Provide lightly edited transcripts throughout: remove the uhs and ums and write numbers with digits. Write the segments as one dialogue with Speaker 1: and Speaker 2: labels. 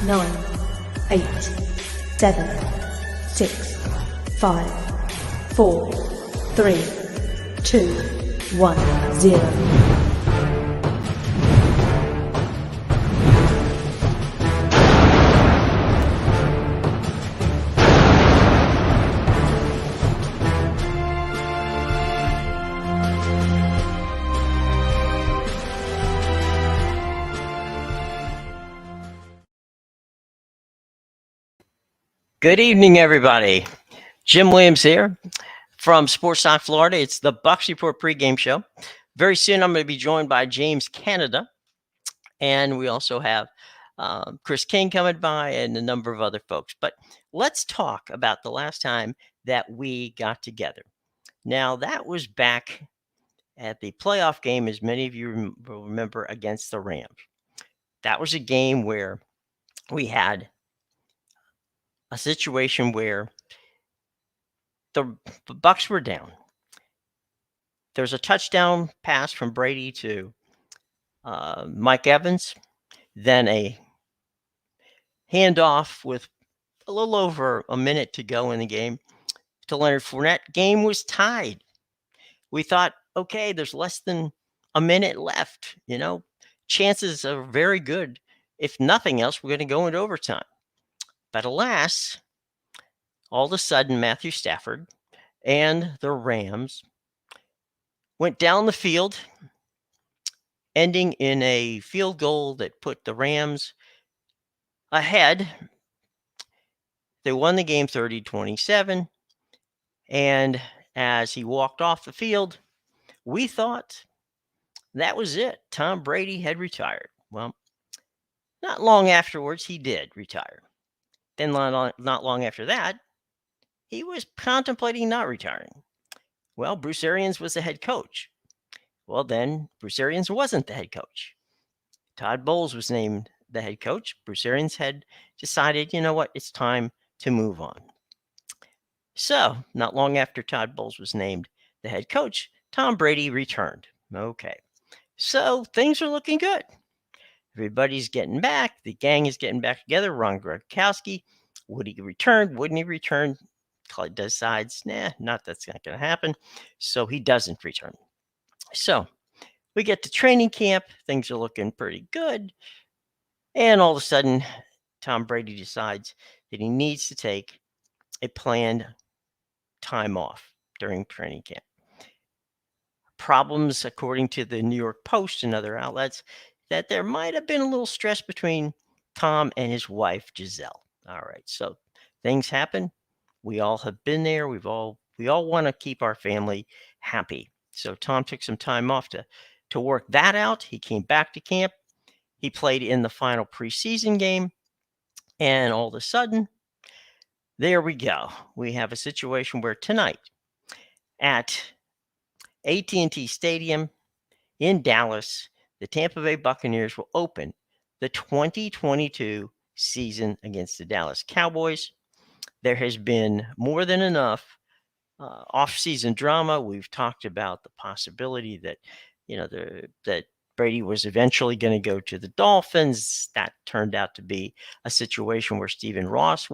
Speaker 1: 9, 8, 7, 6, 5, 4, 3, 2, 1, 0.
Speaker 2: Good evening, everybody. Jim Williams here from Sports Talk, Florida. It's the Bucs Report pregame show. Very soon, I'm going to be joined by James Cannida, and we also have Chris King coming by and a number of other folks. But let's talk about the last time that we got together. Now, that was back at the playoff game, as many of you will remember, against the Rams. That was a game where we had a situation where the Bucs were down. There's a touchdown pass from Brady to Mike Evans, then a handoff with a little over a minute to go in the game to Leonard Fournette. Game was tied. We thought, okay, there's less than a minute left. Chances are very good. If nothing else, we're going to go into overtime. But alas, all of a sudden, Matthew Stafford and the Rams went down the field, ending in a field goal that put the Rams ahead. They won the game 30-27. And as he walked off the field, we thought that was it. Tom Brady had retired. Well, not long afterwards, he did retire. Then not long after that, he was contemplating not retiring. Well, Bruce Arians was the head coach. Well, then Bruce Arians wasn't the head coach. Todd Bowles was named the head coach. Bruce Arians had decided, you know what, it's time to move on. So, not long after Todd Bowles was named the head coach, Tom Brady returned. Okay. So, things are looking good. Everybody's getting back. The gang is getting back together. Ron Gronkowski, would he return? Wouldn't he return? Clyde decides, that's not going to happen. So, he doesn't return. So, we get to training camp. Things are looking pretty good. And all of a sudden, Tom Brady decides that he needs to take a planned time off during training camp. Problems, according to the New York Post and other outlets, that there might have been a little stress between Tom and his wife, Giselle. All right, so things happen. We all have been there. We all want to keep our family happy. So Tom took some time off to work that out. He came back to camp. He played in the final preseason game. And all of a sudden, there we go. We have a situation where tonight at AT&T Stadium in Dallas, the Tampa Bay Buccaneers will open the 2022 season against the Dallas Cowboys. There has been more than enough off-season drama. We've talked about the possibility that, that Brady was eventually going to go to the Dolphins. That turned out to be a situation where Stephen Ross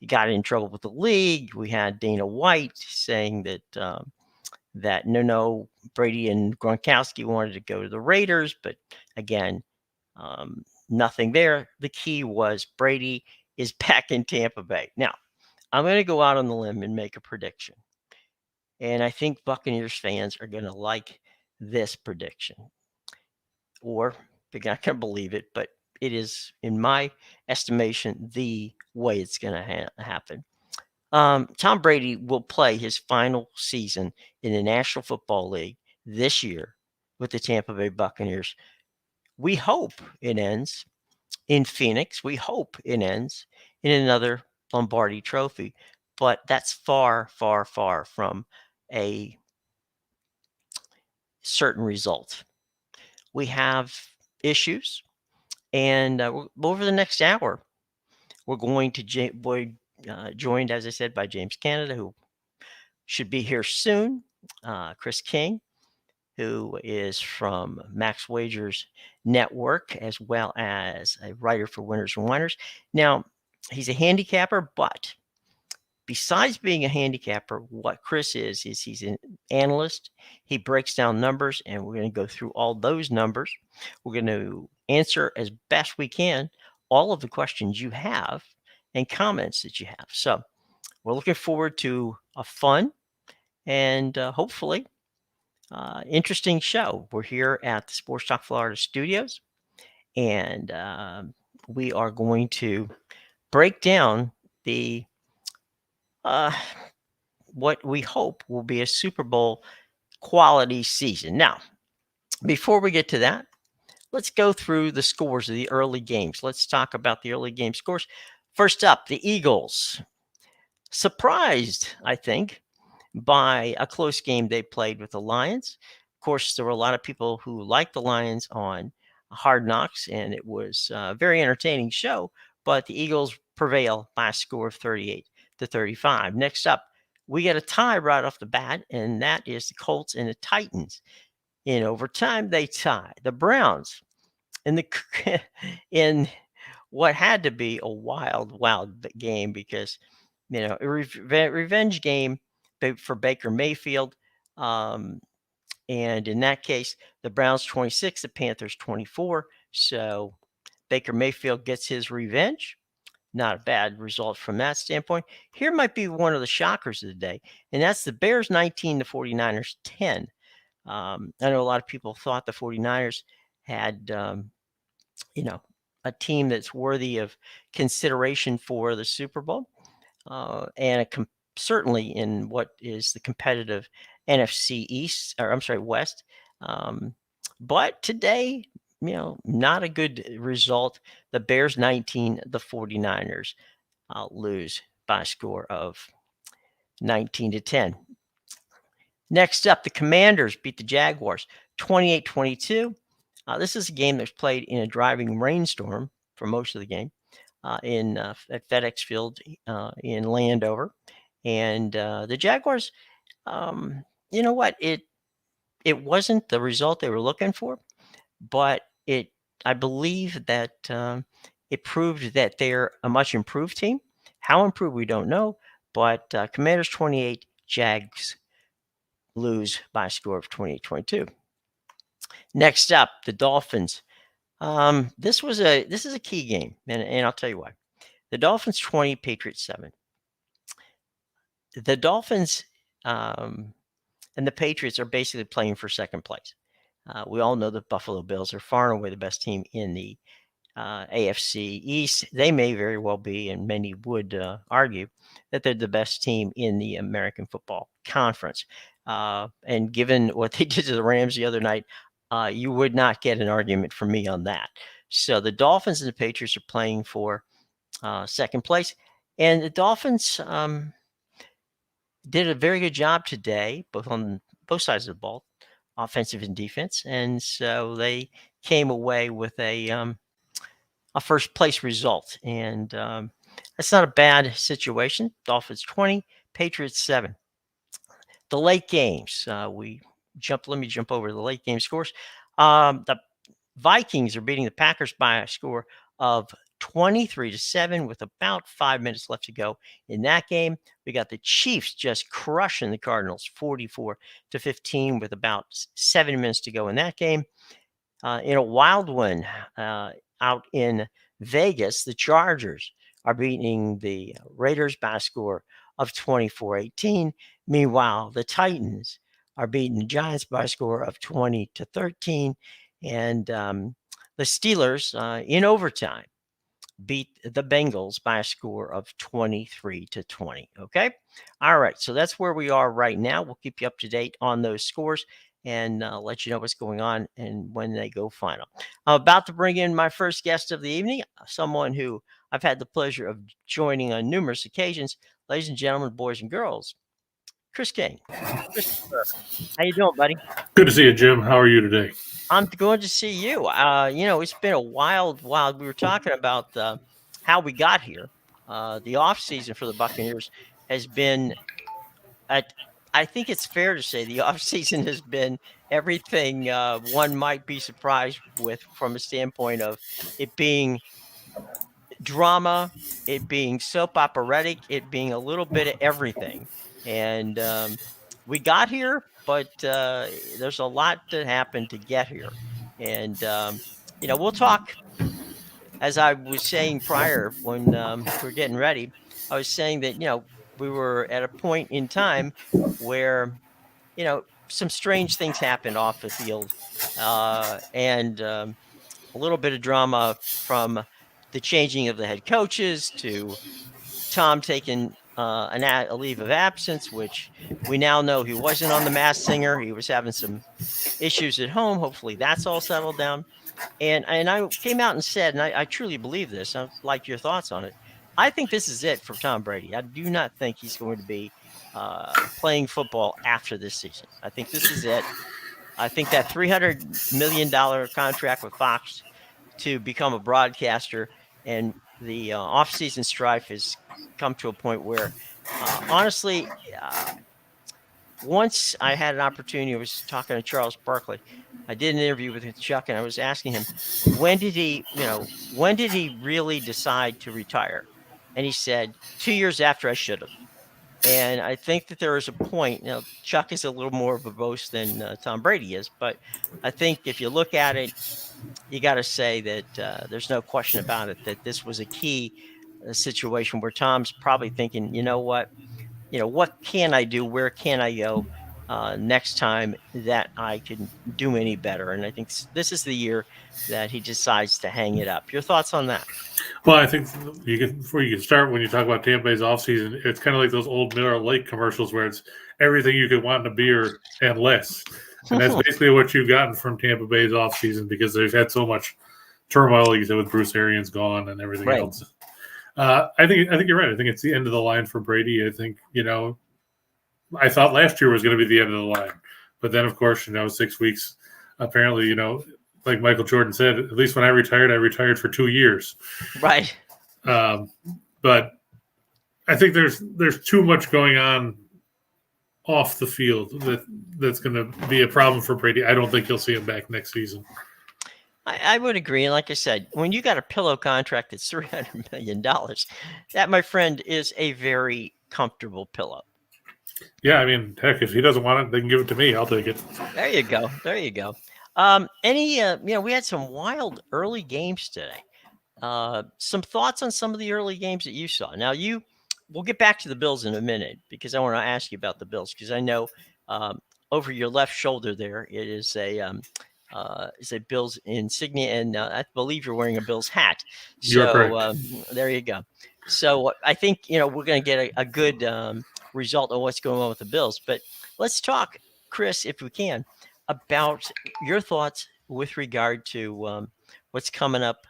Speaker 2: he got in trouble with the league. We had Dana White saying that no, Brady and Gronkowski wanted to go to the Raiders, but again, nothing there. The key was Brady is back in Tampa Bay. Now, I'm going to go out on the limb and make a prediction. And I think Buccaneers fans are going to like this prediction. Or they're not going to believe it, but it is, in my estimation, the way it's going to happen. Tom Brady will play his final season in the National Football League this year with the Tampa Bay Buccaneers. We hope it ends in Phoenix. We hope it ends in another Lombardi trophy, but that's far, far, far from a certain result. We have issues, and over the next hour, we're going to joined, as I said, by James Cannida, who should be here soon, Chris King, who is from Max Wagers Network, as well as a writer for Winners and Winers. Now, he's a handicapper, but besides being a handicapper, what Chris is he's an analyst. He breaks down numbers, and we're going to go through all those numbers. We're going to answer as best we can all of the questions you have and comments that you have. So we're looking forward to a fun and hopefully interesting show. We're here at the Sports Talk Florida studios, and we are going to break down the what we hope will be a Super Bowl quality season. Now, before we get to that, let's go through the scores of the early games. Let's talk about the early game scores. First up, the Eagles. Surprised, I think, by a close game they played with the Lions. Of course, there were a lot of people who liked the Lions on Hard Knocks, and it was a very entertaining show, but the Eagles prevail by a score of 38-35. Next up, we get a tie right off the bat, and that is the Colts and the Titans. In overtime, they tie. The Browns in the in what had to be a wild game, because a revenge game for Baker Mayfield. And in that case, the Browns 26, the Panthers 24. So Baker Mayfield gets his revenge. Not a bad result from that standpoint. Here might be one of the shockers of the day, and that's the Bears 19, the 49ers 10. I know a lot of people thought the 49ers had, a team that's worthy of consideration for the Super Bowl, and certainly in what is the competitive NFC East, or I'm sorry, West. But today, not a good result. The Bears 19, the 49ers lose by a score of 19-10. Next up, the Commanders beat the Jaguars 28-22. This is a game that was played in a driving rainstorm for most of the game at FedEx Field in Landover. And the Jaguars, you know what? It wasn't the result they were looking for, but I believe that it proved that they're a much improved team. How improved, we don't know, but Commanders 28, Jags lose by a score of 28-22. Next up, the Dolphins. This is a key game, and I'll tell you why. The Dolphins 20, Patriots 7. The Dolphins and the Patriots are basically playing for second place. We all know the Buffalo Bills are far and away the best team in the AFC East. They may very well be, and many would argue, that they're the best team in the American Football Conference. And given what they did to the Rams the other night, you would not get an argument from me on that. So the Dolphins and the Patriots are playing for second place. And the Dolphins did a very good job today, on both sides of the ball, offensive and defense. And so they came away with a first place result. And that's not a bad situation. Dolphins 20, Patriots 7. The late games, let me jump over the late game scores. The Vikings are beating the Packers by a score of 23-7 with about 5 minutes left to go in that game. We got the Chiefs just crushing the Cardinals 44-15 with about 7 minutes to go in that game. In a wild one out in Vegas, the Chargers are beating the Raiders by a score of 24-18. Meanwhile, the Titans are beating the Giants by a score of 20-13. And the Steelers in overtime beat the Bengals by a score of 23-20. Okay. All right. So that's where we are right now. We'll keep you up to date on those scores and let you know what's going on and when they go final. I'm about to bring in my first guest of the evening, someone who I've had the pleasure of joining on numerous occasions. Ladies and gentlemen, boys and girls, Chris King. Christopher, how you doing, buddy?
Speaker 3: Good to see you, Jim. How are you today?
Speaker 2: I'm going to see you. It's been a wild. We were talking about how we got here. The off season for the Buccaneers has been a I think it's fair to say the offseason has been everything one might be surprised with from a standpoint of it being drama, it being soap operatic, it being a little bit of everything. And we got here, but there's a lot that happened to get here. And, we'll talk, as I was saying prior when we were getting ready, I was saying that, we were at a point in time where, some strange things happened off the field. And a little bit of drama from the changing of the head coaches to Tom taking a leave of absence, which we now know he wasn't on the Masked Singer. He was having some issues at home. Hopefully that's all settled down. And I came out and said, and I truly believe this, I'd like your thoughts on it. I think this is it for Tom Brady. I do not think he's going to be playing football after this season. I think this is it. I think that $300 million contract with Fox to become a broadcaster and the offseason strife has come to a point where, honestly, once I had an opportunity, I was talking to Charles Barkley. I did an interview with Chuck, and I was asking him, when did he really decide to retire? And he said, 2 years after I should have. And I think that there is a point. Chuck is a little more verbose than Tom Brady is, but I think if you look at it, you got to say that there's no question about it that this was a key situation where Tom's probably thinking, what can I do? Where can I go next time that I can do any better? And I think this is the year that he decides to hang it up. Your thoughts on that?
Speaker 3: Well, I think before you can start, when you talk about Tampa Bay's offseason, it's kind of like those old Miller Lite commercials where it's everything you could want in a beer and less. And that's basically what you've gotten from Tampa Bay's offseason because they've had so much turmoil, like you said, with Bruce Arians gone and everything else. I think you're right. I think it's the end of the line for Brady. I think, I thought last year was going to be the end of the line. But then, of course, 6 weeks, apparently, like Michael Jordan said, at least when I retired for 2 years.
Speaker 2: Right.
Speaker 3: But I think there's too much going on off the field that's going to be a problem for Brady. I don't think you'll see him back next season.
Speaker 2: I would agree. And like I said, when you got a pillow contract that's $300 million, that, my friend, is a very comfortable pillow.
Speaker 3: Yeah, I mean, heck, if he doesn't want it, they can give it to me. I'll take it. There you go.
Speaker 2: We had some wild early games today. Some thoughts on some of the early games that you saw. Now, we'll get back to the Bills in a minute because I want to ask you about the Bills because I know over your left shoulder there it is a Bills insignia, and I believe you're wearing a Bills hat.
Speaker 3: You're correct.
Speaker 2: There you go. So I think we're going to get a good result of what's going on with the Bills. But let's talk, Chris, if we can, about your thoughts with regard to what's coming up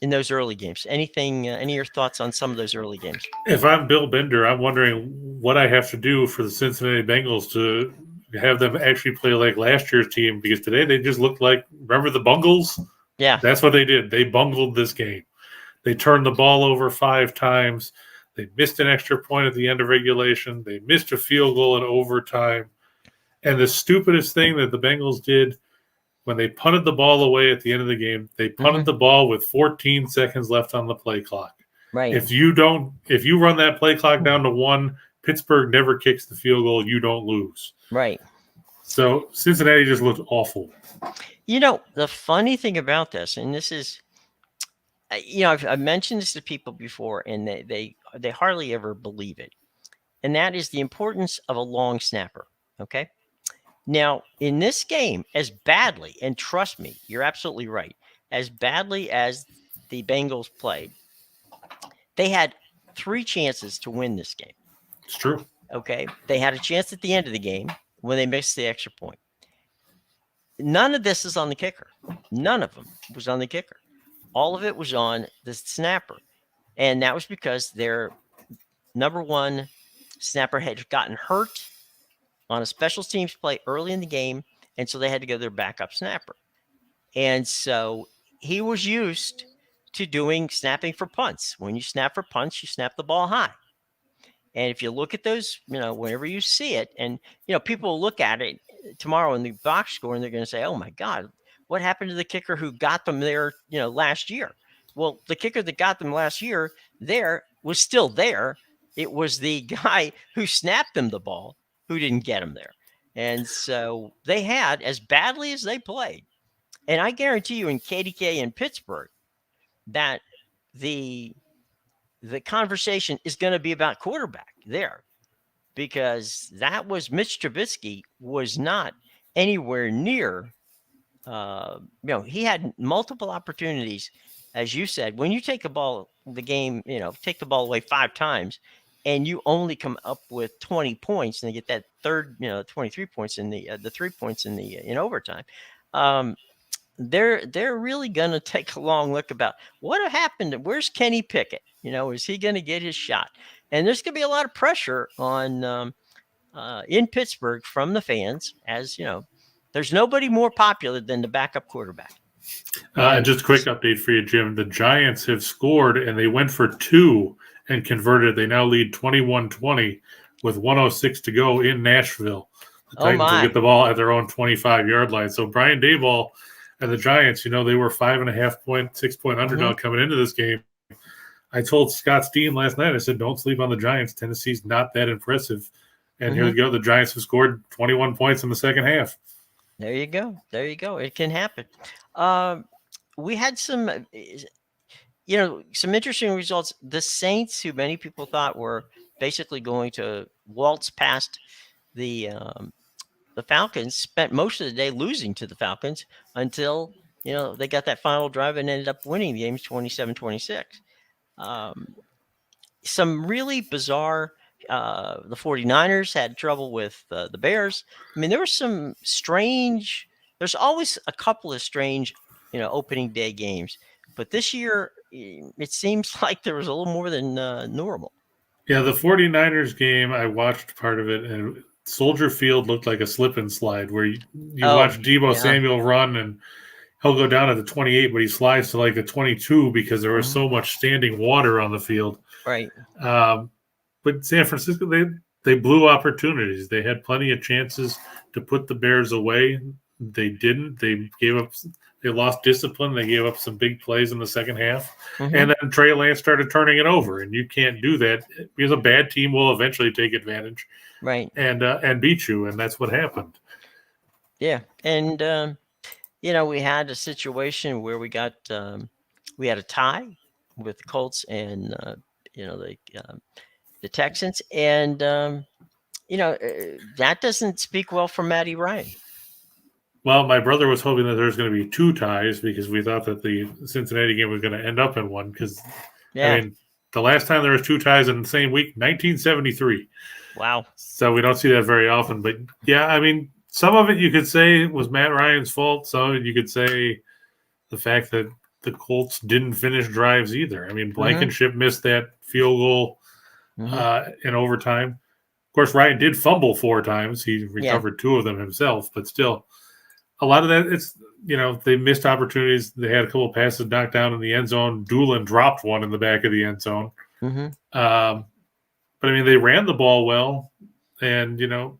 Speaker 2: in those early games. Any of your thoughts on some of those early games?
Speaker 3: If I'm Bill Bender, I'm wondering what I have to do for the Cincinnati Bengals to have them actually play like last year's team, because today they just looked like, remember the Bungles?
Speaker 2: Yeah.
Speaker 3: That's what they did. They bungled this game. They turned the ball over 5 times. They missed an extra point at the end of regulation. They missed a field goal in overtime. And the stupidest thing that the Bengals did when they punted the ball away at the end of the game, they punted the ball with 14 seconds left on the play clock.
Speaker 2: Right.
Speaker 3: If you run that play clock down to 1, Pittsburgh never kicks the field goal. You don't lose.
Speaker 2: Right.
Speaker 3: So Cincinnati just looked awful.
Speaker 2: The funny thing about this, and this is, I've mentioned this to people before, and they hardly ever believe it, and that is the importance of a long snapper. Okay. Now, in this game, as badly, and trust me, you're absolutely right, as badly as the Bengals played, they had 3 chances to win this game.
Speaker 3: It's true.
Speaker 2: Okay. They had a chance at the end of the game when they missed the extra point. None of this is on the kicker. None of them was on the kicker. All of it was on the snapper. And that was because their number one snapper had gotten hurt on a special teams play early in the game, and so they had to go to their backup snapper. And so he was used to doing snapping for punts. When you snap for punts, you snap the ball high. And if you look at those, whenever you see it, and people will look at it tomorrow in the box score, and they're going to say, "Oh my God, what happened to the kicker who got them there, last year?" Well, the kicker that got them last year there was still there. It was the guy who snapped them the ball who didn't get him there. And so they had, as badly as they played, and I guarantee you in KDK in Pittsburgh that the conversation is going to be about quarterback there, because that was Mitch Trubisky was not anywhere near. He had multiple opportunities, as you said. When you take the ball away 5 times, and you only come up with 20 points, and they get that third, 23 points in the 3 points in overtime. They're really going to take a long look about what happened. Where's Kenny Pickett? Is he going to get his shot? And there's going to be a lot of pressure on in Pittsburgh from the fans, as there's nobody more popular than the backup quarterback.
Speaker 3: Just a quick update for you, Jim. The Giants have scored, and they went for 2 and converted. They now lead 21-20 with 1:06 to go in Nashville. The Titans will get the ball at their own 25-yard line. So Brian Daboll and the Giants, they were 5.5 point, 6 point underdog coming into this game. I told Scott Steen last night, I said, don't sleep on the Giants. Tennessee's not that impressive. And here we go. The Giants have scored 21 points in the second half.
Speaker 2: There you go. It can happen. We had some interesting results. The Saints, who many people thought were basically going to waltz past the Falcons, spent most of the day losing to the Falcons until, they got that final drive and ended up winning the games 27-26. Some really bizarre. The 49ers had trouble with the Bears. I mean, there were some strange. There's always a couple of strange, opening day games. But this year, it seems like there was a little more than normal.
Speaker 3: Yeah, the 49ers game, I watched part of it, and Soldier Field looked like a slip and slide where you watch Deebo Samuel run, and he'll go down at the 28, but he slides to like the 22 because there was so much standing water on the field.
Speaker 2: Right.
Speaker 3: But San Francisco, they blew opportunities. They had plenty of chances to put the Bears away. They didn't. They gave up. They lost discipline. They gave up some big plays in the second half. And then Trey Lance started turning it over. And you can't do that because a bad team will eventually take advantage,
Speaker 2: right,
Speaker 3: and beat you. And that's what happened.
Speaker 2: Yeah, and we had a situation where we had a tie with the Colts and the Texans, and that doesn't speak well for Matty Ryan.
Speaker 3: Well, my brother was hoping that there was going to be 2 ties because we thought that the Cincinnati game was going to end up in one. Because I mean, the last time there was 2 ties in the same week, 1973.
Speaker 2: Wow!
Speaker 3: So we don't see that very often. But yeah, I mean, some of it you could say was Matt Ryan's fault. Some of it you could say the fact that the Colts didn't finish drives either. I mean, Blankenship missed that field goal in overtime. Of course, Ryan did fumble 4 times. He recovered 2 of them himself, but still, a lot of that, it's, they missed opportunities. They had a couple of passes knocked down in the end zone. Doolin dropped one in the back of the end zone. But, I mean, they ran the ball well, and, you got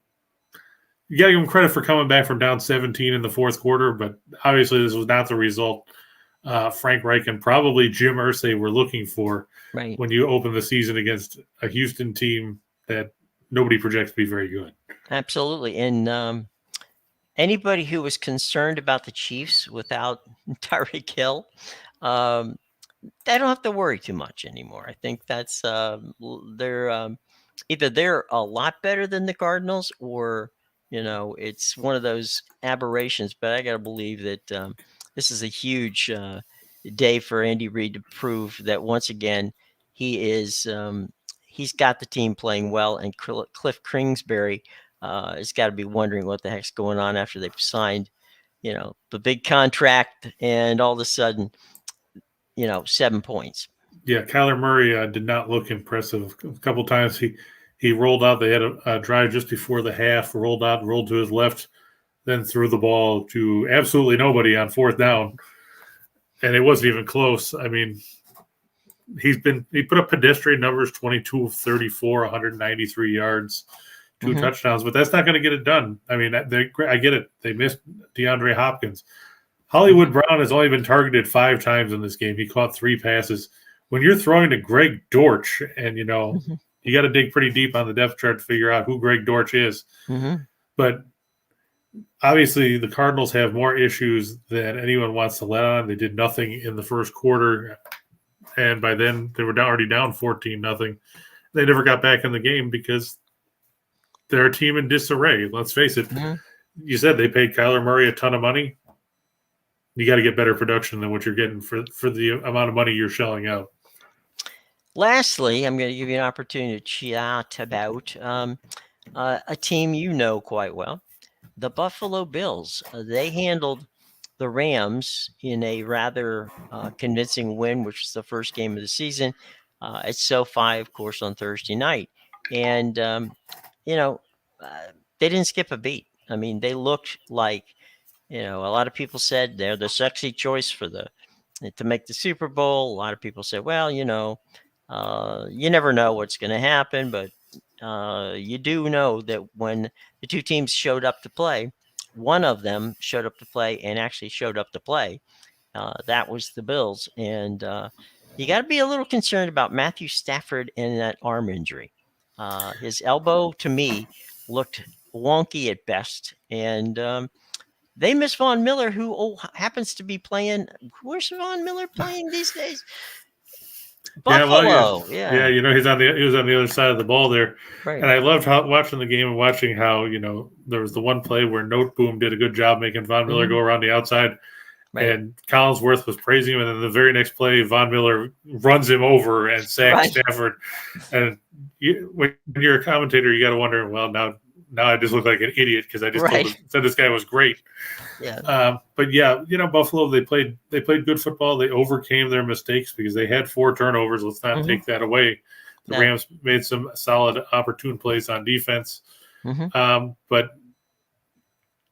Speaker 3: to give them credit for coming back from down 17 in the fourth quarter, but obviously this was not the result Frank Reich and probably Jim Irsay were looking for when you open the season against a Houston team that nobody projects to be very good.
Speaker 2: Absolutely. And anybody who was concerned about the Chiefs without Tyreek Hill, they don't have to worry too much anymore. I think that's they're either they're a lot better than the Cardinals, or it's one of those aberrations. But I got to believe that this is a huge day for Andy Reid to prove that once again he is he's got the team playing well, and Cliff Kingsbury has got to be wondering what the heck's going on after they've signed, the big contract, and all of a sudden, 7 points.
Speaker 3: Yeah, Kyler Murray did not look impressive. A couple times he rolled out. They had a drive just before the half, rolled to his left, then threw the ball to absolutely nobody on fourth down, and it wasn't even close. I mean, he put up pedestrian numbers, 22 of 34, 193 yards, 2 touchdowns, but that's not going to get it done. I mean, I get it. They missed DeAndre Hopkins. Hollywood Brown has only been targeted 5 times in this game. He caught 3 passes. When you're throwing to Greg Dortch, and you got to dig pretty deep on the depth chart to figure out who Greg Dortch is. But obviously, the Cardinals have more issues than anyone wants to let on. They did nothing in the first quarter, and by then they were already down 14-0. They never got back in the game because they're a team in disarray. Let's face it. You said they paid Kyler Murray a ton of money. You got to get better production than what you're getting for the amount of money you're shelling out.
Speaker 2: Lastly, I'm going to give you an opportunity to chat about a team you know quite well, the Buffalo Bills. They handled the Rams in a rather convincing win, which was the first game of the season at SoFi, of course, on Thursday night. And, they didn't skip a beat. I mean, they looked like, a lot of people said they're the sexy choice to make the Super Bowl. A lot of people said, well, you never know what's going to happen, but you do know that when the two teams showed up to play, one of them showed up to play and actually showed up to play. That was the Bills. And you got to be a little concerned about Matthew Stafford and that arm injury. His elbow, to me, looked wonky at best. And they miss Von Miller, who happens to be playing. Where's Von Miller playing these days? Buffalo.
Speaker 3: Yeah. He was on the other side of the ball there. Right. And I loved watching the game and watching how, there was the one play where Noteboom did a good job making Von Miller go around the outside. Right. And Collinsworth was praising him. And then the very next play, Von Miller runs him over and sacks Stafford. And when you're a commentator, you got to wonder, well, now I just look like an idiot because I just said this guy was great.
Speaker 2: Yeah.
Speaker 3: But yeah, Buffalo, they played good football. They overcame their mistakes because they had 4 turnovers. Let's not take that away. The Rams made some solid, opportune plays on defense. But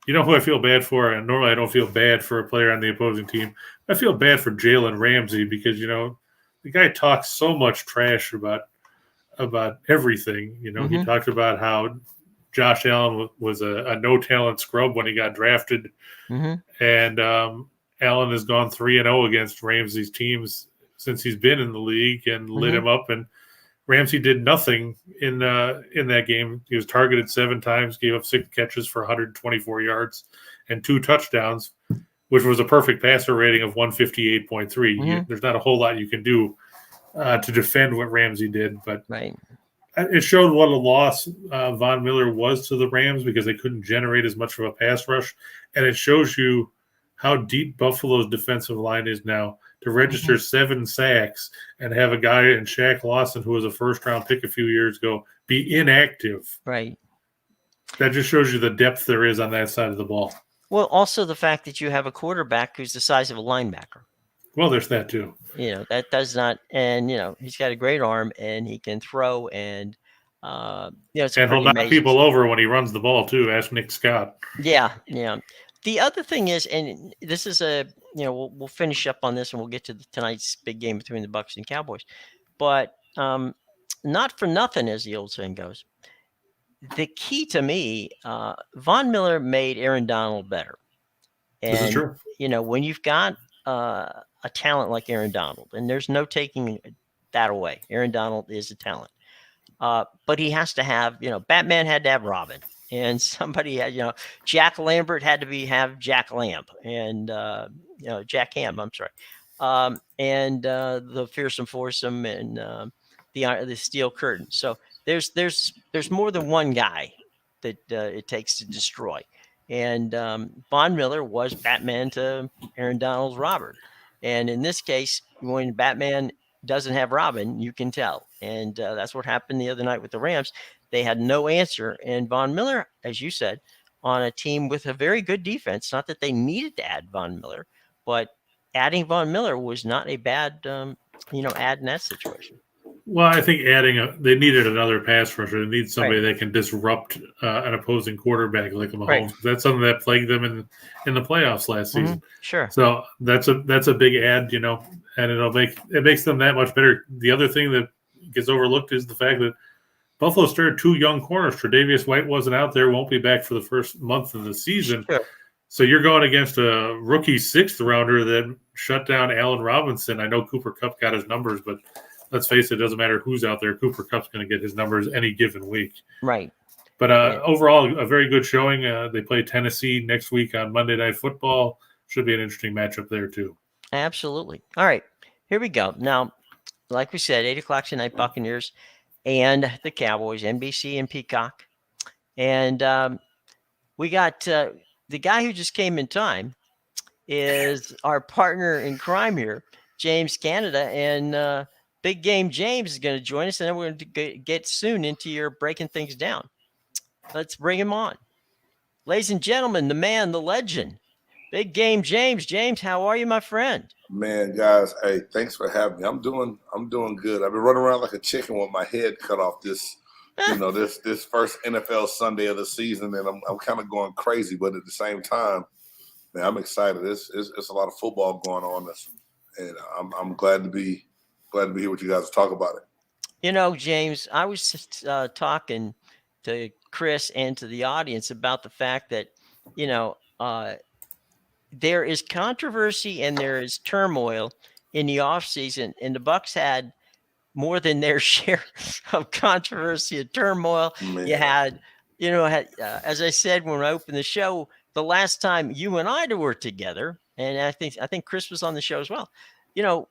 Speaker 3: you know who I feel bad for? And normally I don't feel bad for a player on the opposing team. I feel bad for Jalen Ramsey because, the guy talks so much trash about everything. He talked about how Josh Allen was a no-talent scrub when he got drafted. And Allen has gone 3-0 against Ramsey's teams since he's been in the league and lit him up. And Ramsey did nothing in that game. He was targeted 7 times, gave up 6 catches for 124 yards and 2 touchdowns, which was a perfect passer rating of 158.3. There's not a whole lot you can do to defend what Ramsey did, but it showed what a loss Von Miller was to the Rams because they couldn't generate as much of a pass rush. And it shows you how deep Buffalo's defensive line is now to register 7 sacks and have a guy in Shaq Lawson, who was a first-round pick a few years ago, be inactive.
Speaker 2: Right.
Speaker 3: That just shows you the depth there is on that side of the ball.
Speaker 2: Well, also the fact that you have a quarterback who's the size of a linebacker.
Speaker 3: Well, there's that too.
Speaker 2: That does not, and he's got a great arm and he can throw, and it's
Speaker 3: and he'll knock people over when he runs the ball too. Ask Nick Scott.
Speaker 2: Yeah. The other thing is, and this is we'll finish up on this and we'll get to tonight's big game between the Bucs and Cowboys, but not for nothing, as the old saying goes. The key to me, Von Miller made Aaron Donald better, and
Speaker 3: this is true.
Speaker 2: When you've got a talent like Aaron Donald, and there's no taking that away. Aaron Donald is a talent. But he has to have, Batman had to have Robin, and somebody had, Jack Lambert had to have Jack Lamb, and, Jack Ham, I'm sorry. And the Fearsome Foursome and the Steel Curtain. So there's more than one guy that it takes to destroy. And Von Miller was Batman to Aaron Donald's Robin. And in this case, when Batman doesn't have Robin, you can tell. And that's what happened the other night with the Rams. They had no answer. And Von Miller, as you said, on a team with a very good defense, not that they needed to add Von Miller, but adding Von Miller was not a bad, add in that situation.
Speaker 3: Well, I think they needed another pass rusher. They need somebody that can disrupt an opposing quarterback like Mahomes. Right. That's something that plagued them in the playoffs last season.
Speaker 2: Sure.
Speaker 3: So that's a big add, and it makes them that much better. The other thing that gets overlooked is the fact that Buffalo started 2 young corners. Tre'Davious White wasn't out there, won't be back for the first month of the season.
Speaker 2: Sure.
Speaker 3: So you're going against a rookie 6th rounder that shut down Allen Robinson. I know Cooper Kupp got his numbers, but let's face it, doesn't matter who's out there. Cooper Kupp's going to get his numbers any given week.
Speaker 2: Right.
Speaker 3: But overall, a very good showing. They play Tennessee next week on Monday Night Football. Should be an interesting matchup there, too.
Speaker 2: Absolutely. All right, here we go. Now, like we said, 8 o'clock tonight, Buccaneers and the Cowboys, NBC and Peacock. And we got the guy who just came in time is our partner in crime here, James Cannida. And Big Game James is going to join us, and then we're going to get soon into your breaking things down. Let's bring him on. Ladies and gentlemen, the man, the legend, Big Game James. James, how are you, my friend?
Speaker 4: Man, guys, hey, thanks for having me. I'm doing good. I've been running around like a chicken with my head cut off this first NFL Sunday of the season, and I'm kind of going crazy, but at the same time, man, I'm excited. It's a lot of football going on, and I'm glad to be here with you guys to talk about it.
Speaker 2: You know, James, I was talking to Chris and to the audience about the fact that, there is controversy and there is turmoil in the offseason, and the Bucs had more than their share of controversy and turmoil.
Speaker 4: Man.
Speaker 2: You had, as I said when I opened the show, the last time you and I were together, and I think Chris was on the show as well.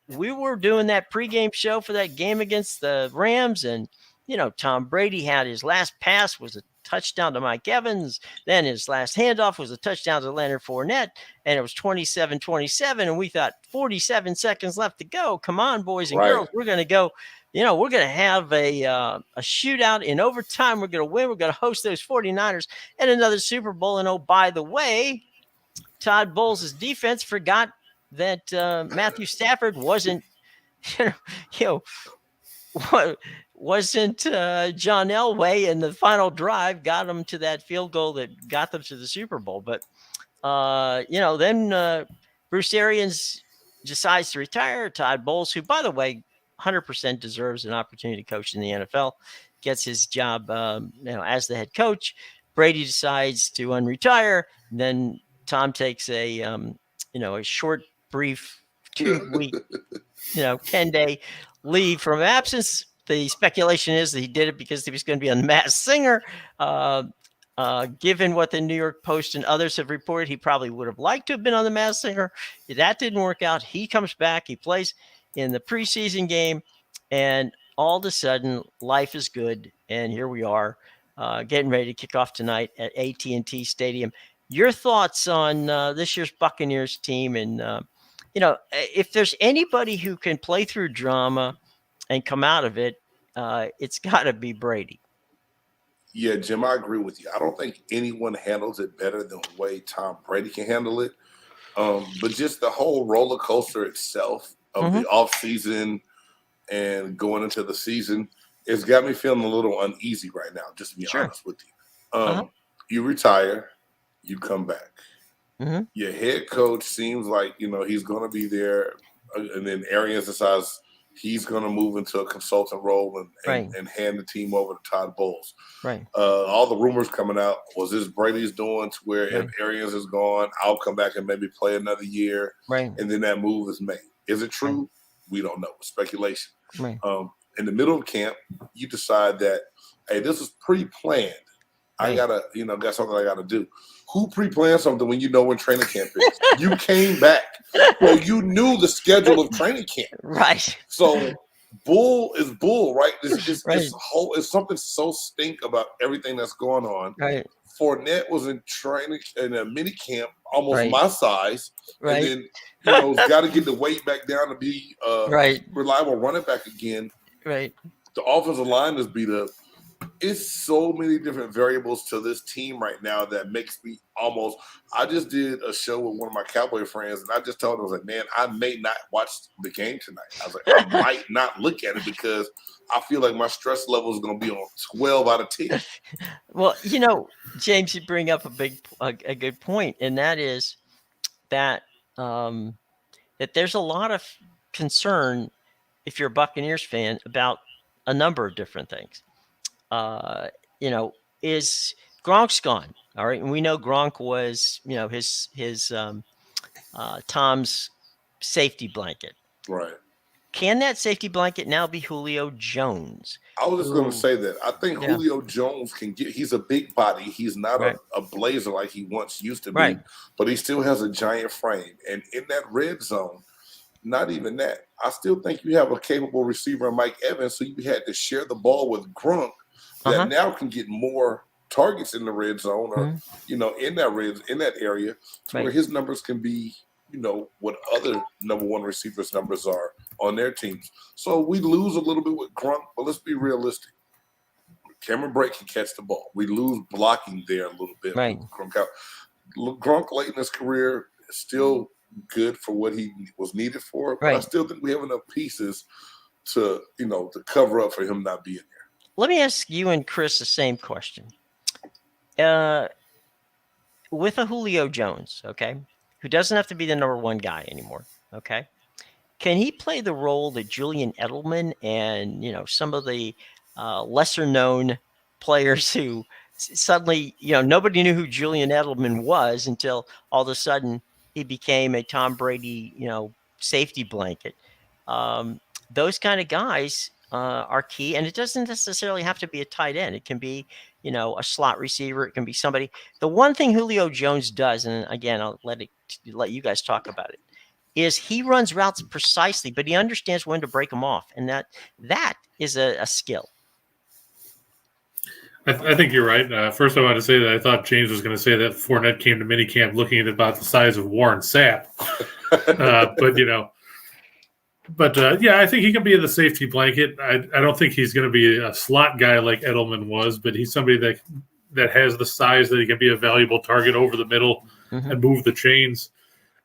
Speaker 2: We were doing that pregame show for that game against the Rams, and Tom Brady had his last pass was a touchdown to Mike Evans. Then his last handoff was a touchdown to Leonard Fournette, and it was 27-27. And we thought 47 seconds left to go. Come on, boys and girls, we're going to go. We're going to have a shootout in overtime. We're going to win. We're going to host those 49ers and another Super Bowl. And oh, by the way, Todd Bowles' defense forgot that Matthew Stafford wasn't, wasn't John Elway in the final drive, got them to that field goal that got them to the Super Bowl. But, then Bruce Arians decides to retire. Todd Bowles, who, by the way, 100% deserves an opportunity to coach in the NFL, gets his job, as the head coach. Brady decides to unretire. Then Tom takes a short, brief 2-week, 10-day leave from absence. The speculation is that he did it because he was going to be on The Masked Singer. Given what the New York Post and others have reported, he probably would have liked to have been on The Masked Singer. That didn't work out. He comes back. He plays in the preseason game, and all of a sudden, life is good. And here we are, getting ready to kick off tonight at AT&T Stadium. Your thoughts on this year's Buccaneers team, and if there's anybody who can play through drama and come out of it, it's got to be Brady.
Speaker 4: Yeah, Jim, I agree with you. I don't think anyone handles it better than the way Tom Brady can handle it. But just the whole roller coaster itself of the offseason and going into the season, it's got me feeling a little uneasy right now, just to be honest with you. You retire, you come back. Your head coach seems like, he's going to be there, and then Arians decides he's going to move into a consultant role and hand the team over to Todd Bowles. Right. All the rumors coming out was this Brady's doing to where if Arians is gone, I'll come back and maybe play another year. Right. And then that move is made. Is it true? Right. We don't know. Speculation. Right. In the middle of camp, you decide that, hey, this is pre-planned. Right. I gotta, got something I gotta do. Who pre-planned something when you know when training camp is? You came back. Well, you knew the schedule of training camp. Right. So bull is bull, right? It's something so stink about everything that's going on. Right. Fournette was in training in a mini camp, almost my size. Right. And then, got to get the weight back down to be reliable running back again. Right. The offensive line is beat up. It's so many different variables to this team right now that makes me almost – I just did a show with one of my Cowboy friends, and I just told him, I was like, man, I may not watch the game tonight. I was like, I might not look at it because I feel like my stress level is going to be on 12 out of 10.
Speaker 2: Well, James, you bring up a good point, and that is that that there's a lot of concern if you're a Buccaneers fan about a number of different things. Is Gronk's gone? All right, and we know Gronk was, his Tom's safety blanket.
Speaker 4: Right.
Speaker 2: Can that safety blanket now be Julio Jones?
Speaker 4: I was just going to say that. I think
Speaker 2: Yeah.
Speaker 4: Julio Jones he's a big body. He's not
Speaker 2: Right.
Speaker 4: a blazer like he once used to be,
Speaker 2: Right.
Speaker 4: but he still has a giant frame. And in that red zone, not even that. I still think you have a capable receiver in Mike Evans, so you had to share the ball with Gronk that now can get more targets in the red zone or, in that area to where his numbers can be, what other number one receivers' numbers are on their teams. So we lose a little bit with Gronk, but let's be realistic. Cameron Brate can catch the ball. We lose blocking there a little bit.
Speaker 2: Right.
Speaker 4: Gronk late in his career is still good for what he was needed for, but I still think we have enough pieces to cover up for him not being there.
Speaker 2: Let me ask you and Chris the same question. With a Julio Jones, okay, who doesn't have to be the number one guy anymore, okay, can he play the role that Julian Edelman and, some of the lesser known players who suddenly, nobody knew who Julian Edelman was until all of a sudden he became a Tom Brady, safety blanket. Those kind of guys are key, and it doesn't necessarily have to be a tight end. It can be, a slot receiver. It can be somebody. The one thing Julio Jones does, and again, I'll let you guys talk about it, is he runs routes precisely, but he understands when to break them off, and that is a skill.
Speaker 3: I think you're right. First, I want to say that I thought James was going to say that Fournette came to minicamp looking at about the size of Warren Sapp. But I think he can be the safety blanket. I don't think he's going to be a slot guy like Edelman was, but he's somebody that has the size that he can be a valuable target over the middle and move the chains.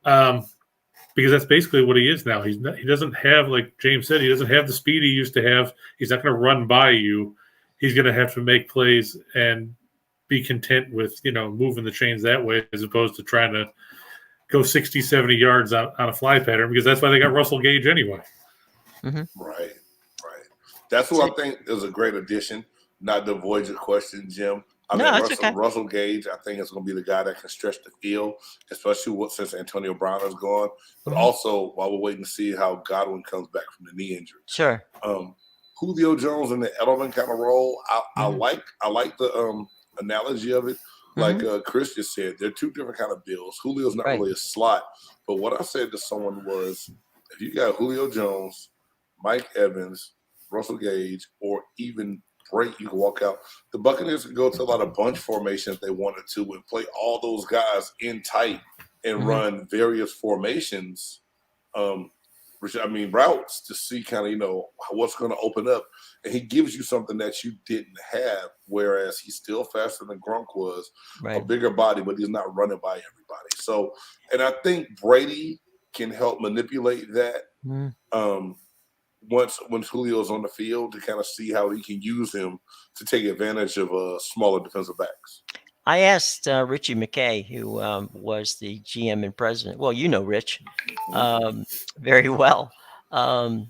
Speaker 3: Because that's basically what he is now. He doesn't have, like James said, he doesn't have the speed he used to have. He's not going to run by you. He's going to have to make plays and be content with, moving the chains that way as opposed to trying to go 60, 70 yards on a fly pattern, because that's why they got Russell Gage anyway.
Speaker 4: Right. That's what I think is a great addition. Not to avoid your question, Jim. Russell Gage, I think, is going to be the guy that can stretch the field, especially since Antonio Brown is gone. But also, while we're waiting to see how Godwin comes back from the knee injury.
Speaker 2: Sure.
Speaker 4: Julio Jones in the Edelman kind of role, I like the analogy of it. Like Chris just said, they're two different kind of bills. Julio's not really a slot, but what I said to someone was, if you got Julio Jones, Mike Evans, Russell Gage, or even Brate, you can walk out. The Buccaneers could go to a lot of bunch formation if they wanted to and play all those guys in tight and run various formations, routes to see kind of, what's going to open up. And he gives you something that you didn't have, whereas he's still faster than Gronk was, a bigger body, but he's not running by everybody. So, and I think Brady can help manipulate that once Julio's on the field to kind of see how he can use him to take advantage of smaller defensive backs.
Speaker 2: I asked Richie McKay, who was the GM and president. Well, Rich very well. I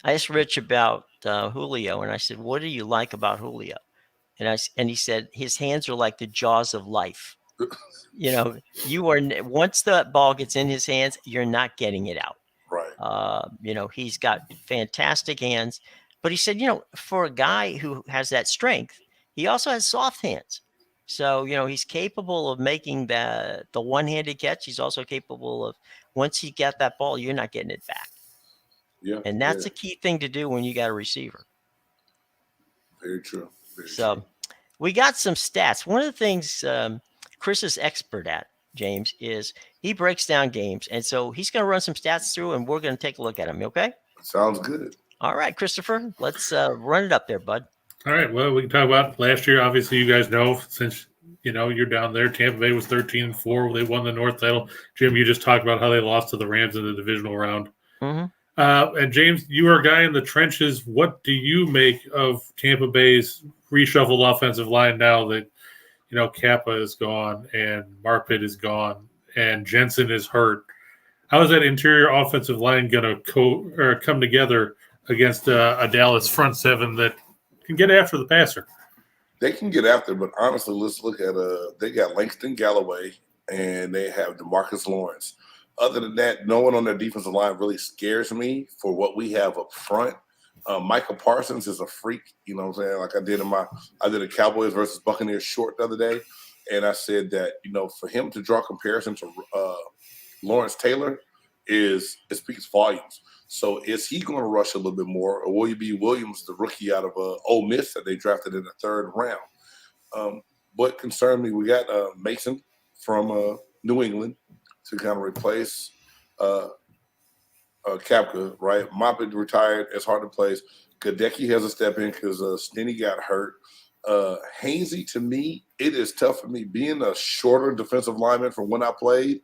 Speaker 2: asked Rich about Julio, and I said, "What do you like about Julio?" And he said, "His hands are like the jaws of life. You are once the ball gets in his hands, you're not getting it out.
Speaker 4: Right.
Speaker 2: He's got fantastic hands, but he said, for a guy who has that strength, he also has soft hands. So, he's capable of making the one-handed catch. He's also capable of, once he got that ball, you're not getting it back. Yeah. And that's a key thing to do when you got a receiver.
Speaker 4: Very true.
Speaker 2: We got some stats. One of the things Chris is expert at, James, is he breaks down games. And so he's going to run some stats through, and we're going to take a look at them. Okay?
Speaker 4: Sounds good.
Speaker 2: All right, Christopher, let's run it up there, bud.
Speaker 3: All right. Well, we can talk about last year. Obviously, you guys know, since you're down there. Tampa Bay was 13-4. They won the North title. Jim, you just talked about how they lost to the Rams in the divisional round. And James, you are a guy in the trenches. What do you make of Tampa Bay's reshuffled offensive line now that Kappa is gone and Marpet is gone and Jensen is hurt? How is that interior offensive line going to come together against a Dallas front seven that can get after the passer?
Speaker 4: They can get after, but honestly, let's look at they got Langston Galloway and they have DeMarcus Lawrence. Other than that, no one on their defensive line really scares me for what we have up front. Michael Parsons is a freak, you know what I'm saying? Like I did a Cowboys versus Buccaneers short the other day, and I said that, for him to draw comparison to Lawrence Taylor it speaks volumes. So is he going to rush a little bit more, or will he be Williams, the rookie out of Ole Miss that they drafted in the third round? What concerned me, we got Mason from New England to kind of replace Kapka, right? Moppet retired. It's hard to place. Gadecki has a step in because Stinney got hurt. Hainsey, to me, it is tough for me. Being a shorter defensive lineman from when I played,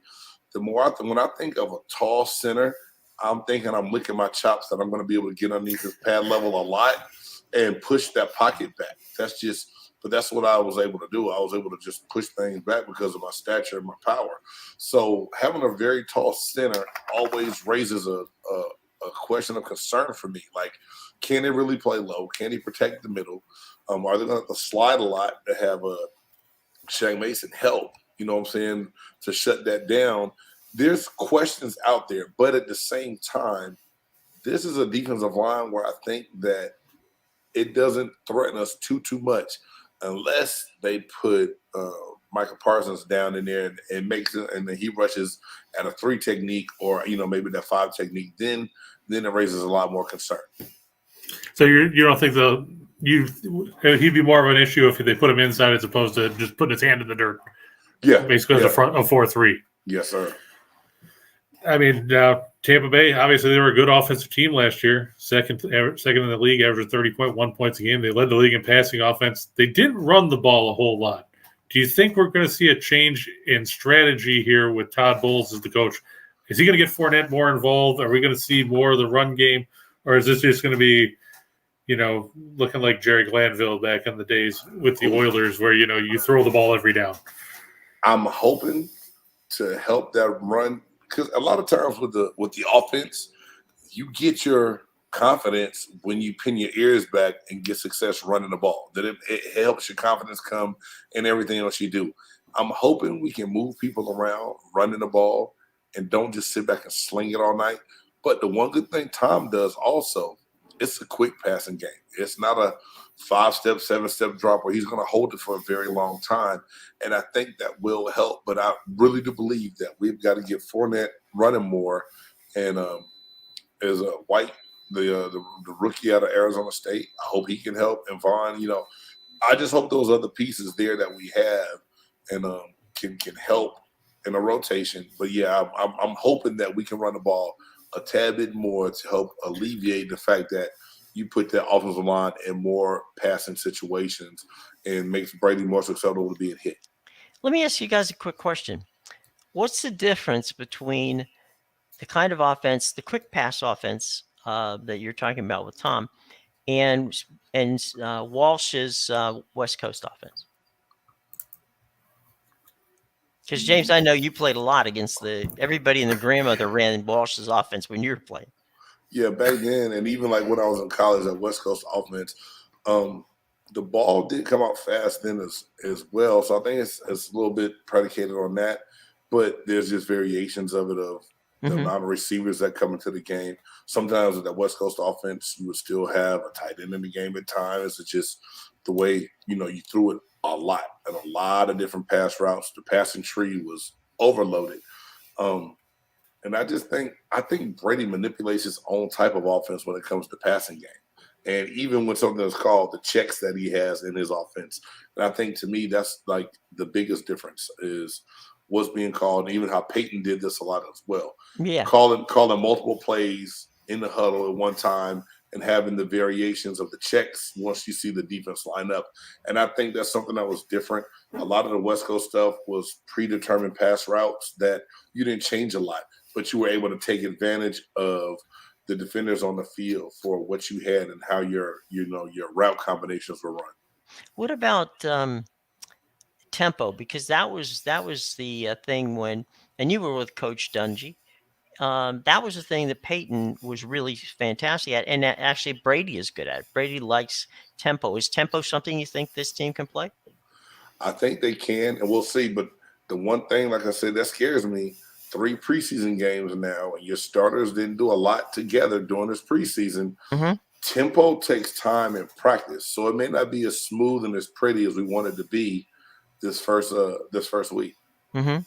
Speaker 4: when I think of a tall center, I'm thinking I'm licking my chops that I'm going to be able to get underneath his pad level a lot and push that pocket back. But that's what I was able to do. I was able to just push things back because of my stature and my power. So having a very tall center always raises a question of concern for me. Like, can they really play low? Can he protect the middle? Are they going to have to slide a lot to have Shaq Mason help? You know what I'm saying? To shut that down. There's questions out there, but at the same time, this is a defensive line where I think that it doesn't threaten us too much unless they put Michael Parsons down in there and makes it, and then he rushes at a 3 technique or maybe that 5 technique. Then it raises a lot more concern.
Speaker 3: So you don't think he'd be more of an issue if they put him inside as opposed to just putting his hand in the dirt?
Speaker 4: Yeah,
Speaker 3: basically as a 4-3.
Speaker 4: Yes, sir.
Speaker 3: I mean, Tampa Bay, obviously they were a good offensive team last year, second in the league, averaged 30.1 points a game. They led the league in passing offense. They didn't run the ball a whole lot. Do you think we're going to see a change in strategy here with Todd Bowles as the coach? Is he going to get Fournette more involved? Are we going to see more of the run game? Or is this just going to be, looking like Jerry Glanville back in the days with the Oilers where, you throw the ball every down?
Speaker 4: I'm hoping to help that run, because a lot of times with the offense, you get your confidence when you pin your ears back and get success running the ball. That it helps your confidence come in everything else you do. I'm hoping we can move people around running the ball and don't just sit back and sling it all night. But the one good thing Tom does also, it's a quick passing game. It's not a 5-step, 7-step drop where he's going to hold it for a very long time. And I think that will help. But I really do believe that we've got to get Fournette running more. And as a White, the rookie out of Arizona State, I hope he can help. And Vaughn, I just hope those other pieces there that we have and can help in a rotation. But yeah, I'm hoping that we can run the ball a tad bit more to help alleviate the fact that you put that offensive line in more passing situations and makes Brady more susceptible to being hit.
Speaker 2: Let me ask you guys a quick question. What's the difference between the kind of offense, the quick pass offense that you're talking about with Tom, and Walsh's West Coast offense? Because, James, I know you played a lot against everybody and the grandmother ran Walsh's offense when you were playing.
Speaker 4: Yeah, back then, and even like when I was in college at West Coast offense, the ball did come out fast then as well. So I think it's a little bit predicated on that. But there's just variations of it, of the amount of receivers that come into the game. Sometimes with that West Coast offense, you would still have a tight end in the game at times. It's just the way, you threw it a lot and a lot of different pass routes. The passing tree was overloaded. And I think Brady manipulates his own type of offense when it comes to passing game. And even when something is called, the checks that he has in his offense. And I think to me, that's like the biggest difference is what's being called, and even how Peyton did this a lot as well.
Speaker 2: Yeah.
Speaker 4: Calling multiple plays in the huddle at one time and having the variations of the checks once you see the defense line up. And I think that's something that was different. A lot of the West Coast stuff was predetermined pass routes that you didn't change a lot, but you were able to take advantage of the defenders on the field for what you had and how your route combinations were run.
Speaker 2: What about tempo? Because that was the thing when, and you were with Coach Dungy, that was the thing that Peyton was really fantastic at, and actually Brady is good at. Brady likes tempo. Is tempo something you think this team can play?
Speaker 4: I think they can, and we'll see. But the one thing, like I said, that scares me, 3 preseason games now, and your starters didn't do a lot together during this preseason.
Speaker 2: Mm-hmm.
Speaker 4: Tempo takes time and practice, so it may not be as smooth and as pretty as we want it to be this first week.
Speaker 2: Mm-hmm.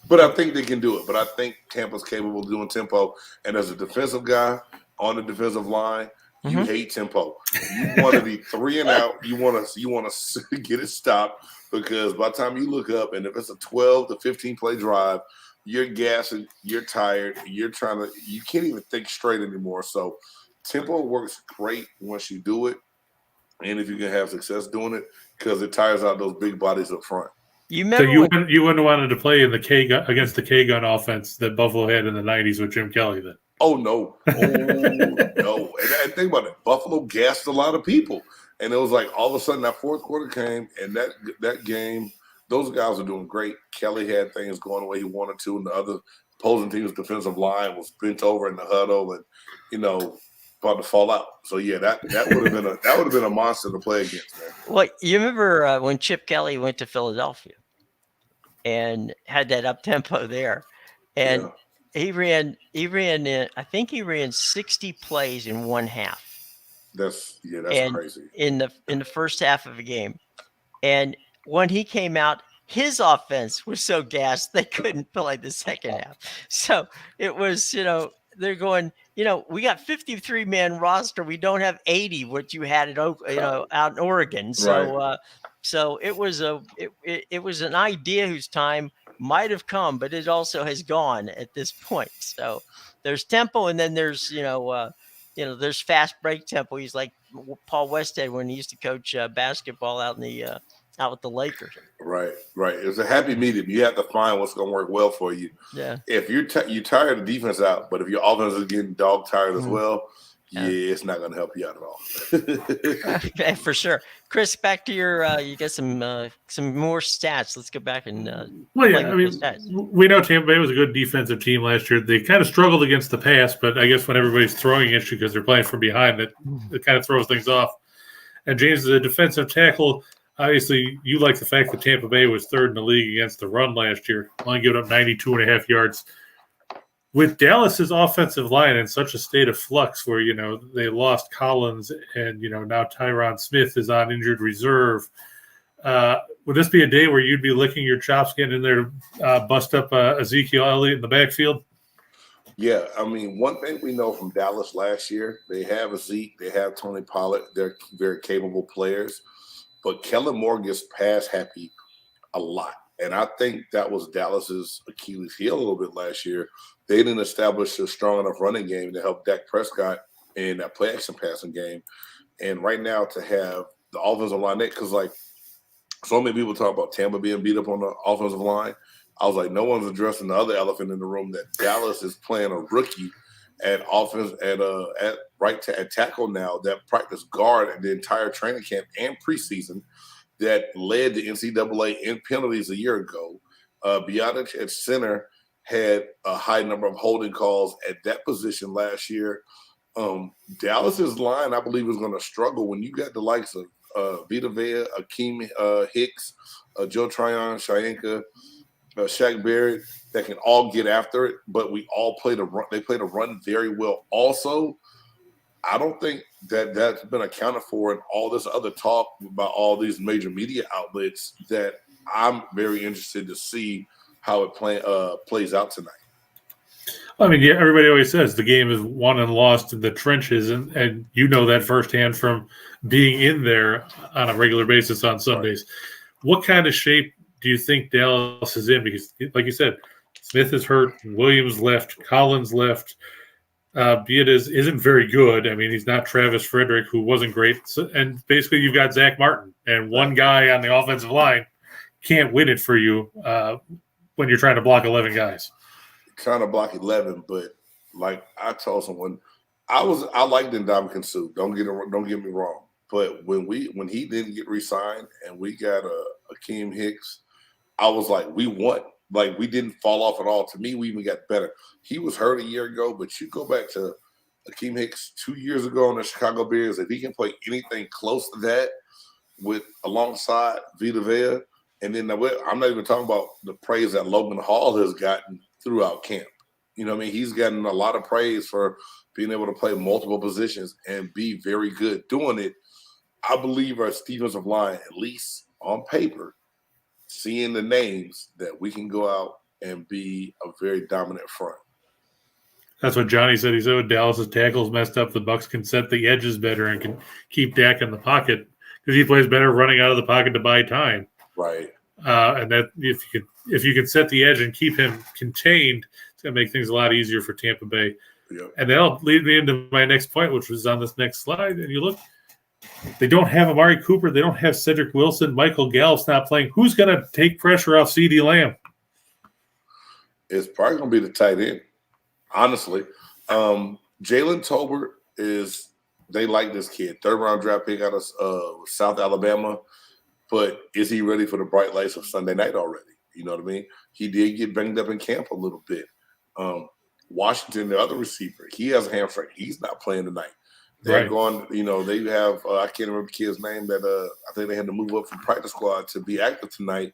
Speaker 4: But I think they can do it. But I think Tampa's capable of doing tempo. And as a defensive guy on the defensive line, you hate tempo. You want to be 3 and out. You want to get it stopped, because by the time you look up, and if it's a 12 to 15 play drive, you're gassing, you're tired, you can't even think straight anymore. So tempo works great once you do it, and if you can have success doing it, because it tires out those big bodies up front.
Speaker 3: You wouldn't have wanted to play in the against the K-gun offense that Buffalo had in the 90s with Jim Kelly then.
Speaker 4: Oh, no. No. And think about it. Buffalo gassed a lot of people. And it was like all of a sudden that fourth quarter came, and that game, those guys were doing great. Kelly had things going the way he wanted to, and the other opposing team's defensive line was bent over in the huddle and, about to fall out. So yeah, that would have been a monster to play against, man.
Speaker 2: Well, you remember when Chip Kelly went to Philadelphia and had that up tempo there, and he ran. I think he ran 60 plays in one half.
Speaker 4: That's crazy.
Speaker 2: In the first half of a game, and when he came out, his offense was so gassed they couldn't play the second half. So it was, they're going, we got 53-man roster. We don't have 80, what you had at out in Oregon. So,
Speaker 4: right.
Speaker 2: So it was it was an idea whose time might have come, but it also has gone at this point. So there's tempo, and then there's there's fast break tempo. He's like Paul Westhead when he used to coach basketball out in the out with the Lakers.
Speaker 4: Right. It's a happy medium. You have to find what's going to work well for you.
Speaker 2: Yeah.
Speaker 4: If you tire the defense out, but if your offense is getting dog tired as well, it's not going to help you out at all.
Speaker 2: Okay, for sure. Chris, back to your you got some more stats. Let's go back and
Speaker 3: we know Tampa Bay was a good defensive team last year. They kind of struggled against the pass, but I guess when everybody's throwing at you because they're playing from behind, it kind of throws things off. And James is a defensive tackle. Obviously, you like the fact that Tampa Bay was third in the league against the run last year, only giving up 92.5 yards. With Dallas's offensive line in such a state of flux where, they lost Collins and, now Tyron Smith is on injured reserve, would this be a day where you'd be licking your chops getting in there to bust up Ezekiel Elliott in the backfield?
Speaker 4: Yeah, one thing we know from Dallas last year, they have Zeke, they have Tony Pollard. They're very capable players. But Kellen Moore gets pass happy a lot. And I think that was Dallas's Achilles heel a little bit last year. They didn't establish a strong enough running game to help Dak Prescott in that play action passing game. And right now to have the offensive line, because so many people talk about Tampa being beat up on the offensive line. I was like, no one's addressing the other elephant in the room, that Dallas is playing a rookie at offense at tackle now that practiced guard at the entire training camp and preseason that led the NCAA in penalties a year ago. Biotic at center had a high number of holding calls at that position last year. Dallas's line, I believe, is going to struggle when you got the likes of Vita Vea, Akeem Hicks, Joe Tryon, Shayanka, Shaq Barrett, that can all get after it, but we all play the run. They play the run very well. Also, I don't think that's been accounted for in all this other talk about all these major media outlets. That I'm very interested to see how it plays out tonight.
Speaker 3: Everybody always says the game is won and lost in the trenches, and that firsthand from being in there on a regular basis on Sundays. Right. What kind of shape do you think Dallas is in? Because, like you said, Smith is hurt, Williams left, Collins left. Beatas isn't very good. He's not Travis Frederick, who wasn't great. So, and basically, you've got Zach Martin, and one guy on the offensive line can't win it for you when you're trying to block 11 guys.
Speaker 4: Trying to block 11, but like I told someone, I liked Ndamukong Suh. Don't get me wrong. But when he didn't get re-signed and we got Akeem Hicks, I was like, we won. Like, we didn't fall off at all. To me, we even got better. He was hurt a year ago, but you go back to Akeem Hicks 2 years ago on the Chicago Bears. If he can play anything close to that with alongside Vita Vea, and then I'm not even talking about the praise that Logan Hall has gotten throughout camp. You know what I mean? He's gotten a lot of praise for being able to play multiple positions and be very good doing it. I believe our defensive line, at least on paper, seeing the names, that we can go out and be a very dominant front.
Speaker 3: That's what Johnny said. He said with Dallas's tackles messed up, the Bucs can set the edges better and can keep Dak in the pocket because he plays better running out of the pocket to buy time.
Speaker 4: Right.
Speaker 3: And that if you can set the edge and keep him contained, it's going to make things a lot easier for Tampa Bay.
Speaker 4: Yep.
Speaker 3: And that'll lead me into my next point, which was on this next slide. And you look, they don't have Amari Cooper. They don't have Cedric Wilson. Michael Gallup's not playing. Who's going to take pressure off CeeDee Lamb?
Speaker 4: It's probably going to be the tight end, honestly. Jalen Tolbert they like this kid. 3rd-round draft pick out of South Alabama. But is he ready for the bright lights of Sunday night already? You know what I mean? He did get banged up in camp a little bit. Washington, the other receiver, he has a hamstring. He's not playing tonight. They're going, they have, I can't remember the kid's name that I think they had to move up from practice squad to be active tonight.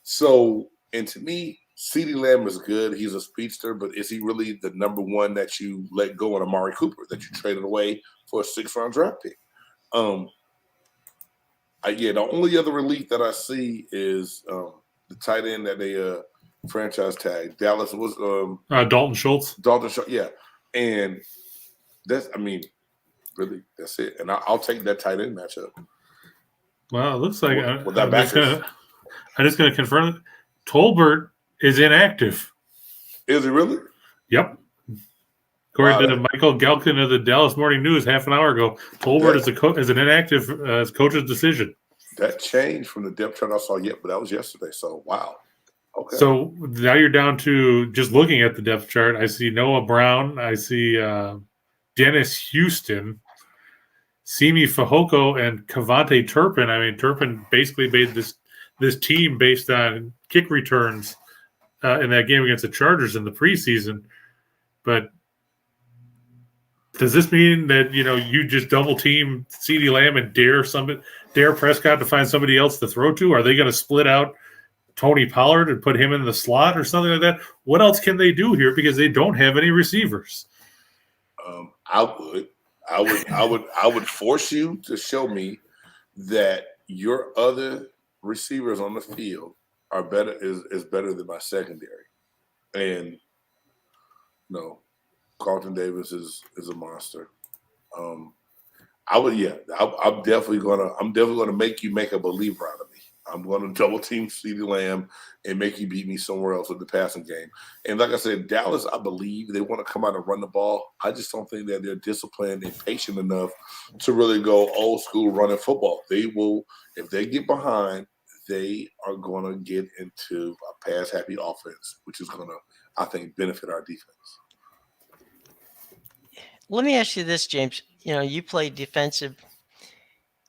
Speaker 4: So, and to me, CeeDee Lamb is good. He's a speedster, but is he really the number one that you let go on Amari Cooper, that you traded away for a 6th-round draft pick? The only other relief that I see is the tight end that they franchise tag. Dallas was
Speaker 3: Dalton Schultz.
Speaker 4: Yeah. And really, that's it. And I'll take that tight end matchup.
Speaker 3: Well, it looks like
Speaker 4: I'm
Speaker 3: just going to confirm it. Tolbert is inactive.
Speaker 4: Is he really?
Speaker 3: Yep. According to Michael Galkin of the Dallas Morning News half an hour ago, Tolbert is an inactive as coach's decision.
Speaker 4: That changed from the depth chart I saw yet, but that was yesterday. So, wow. Okay.
Speaker 3: So now you're down to just looking at the depth chart. I see Noah Brown. I see Dennis Houston, Simi Fehoko, and Cavante Turpin. I mean, Turpin basically made this team based on kick returns in that game against the Chargers in the preseason. But does this mean that you just double team CeeDee Lamb and dare Prescott to find somebody else to throw to? Are they going to split out Tony Pollard and put him in the slot or something like that? What else can they do here because they don't have any receivers?
Speaker 4: I would force you to show me that your other receivers on the field are better is better than my secondary. And no, Carlton Davis is a monster. I'm definitely gonna make you make a believer out of me. I'm gonna double team CeeDee Lamb and make you beat me somewhere else with the passing game. And like I said, Dallas, I believe they want to come out and run the ball. I just don't think that they're disciplined and patient enough to really go old school running football. They will, if they get behind, they are gonna get into a pass happy offense, which is gonna, I think, benefit our defense.
Speaker 2: Let me ask you this, James. You play defensive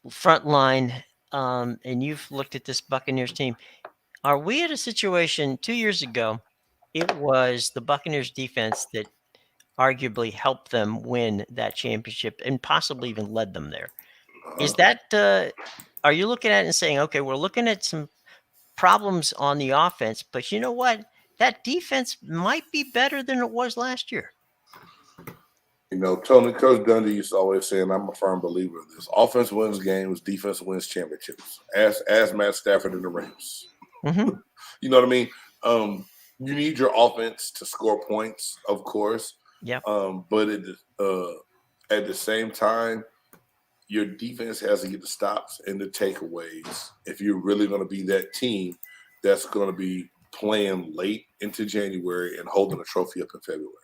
Speaker 2: front line, and you've looked at this Buccaneers team. Are we at a situation 2 years ago? It was the Buccaneers defense that arguably helped them win that championship and possibly even led them there. Is that, are you looking at it and saying, okay, we're looking at some problems on the offense, but you know what? That defense might be better than it was last year.
Speaker 4: Coach Dundee used to always say, and I'm a firm believer of this: offense wins games, defense wins championships. Ask Matt Stafford and the Rams.
Speaker 2: Mm-hmm.
Speaker 4: You know what I mean? You need your offense to score points, of course.
Speaker 2: Yeah.
Speaker 4: But at the same time, your defense has to get the stops and the takeaways if you're really going to be that team that's going to be playing late into January and holding a trophy up in February.